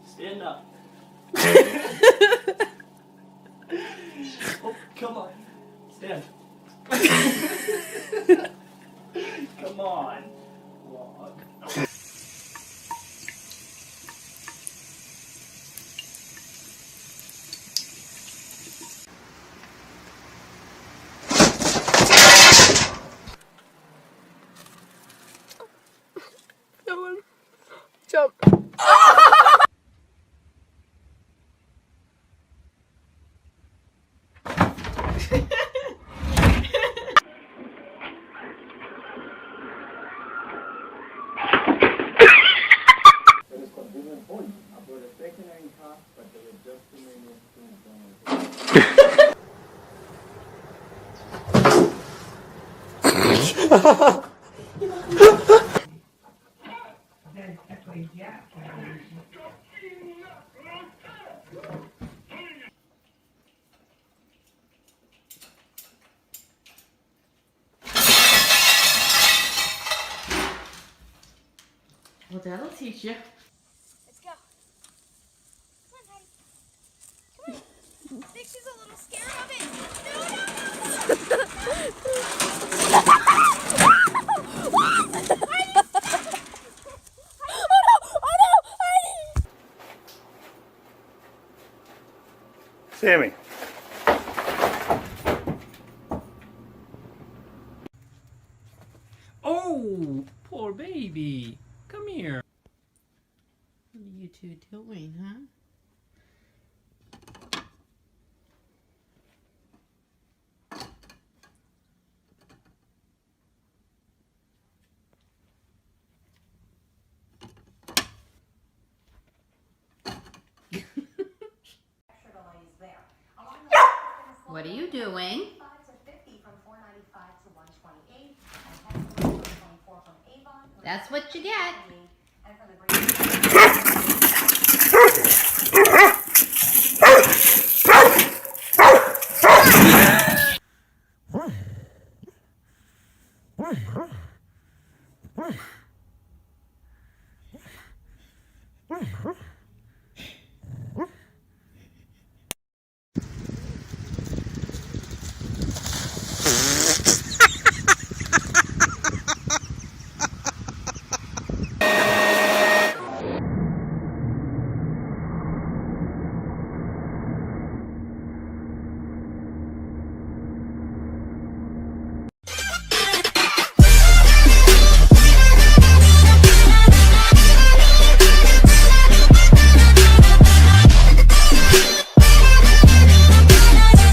Stand up. Oh, come on. Stand. Come on. Walk. Jump. Well, that'll teach you. Let's go. Come on, Heidi. Come on. I think she's a little scared of it. Sammy. Oh, poor baby. Come here. What are you two doing, huh? What are you doing? That's what you get.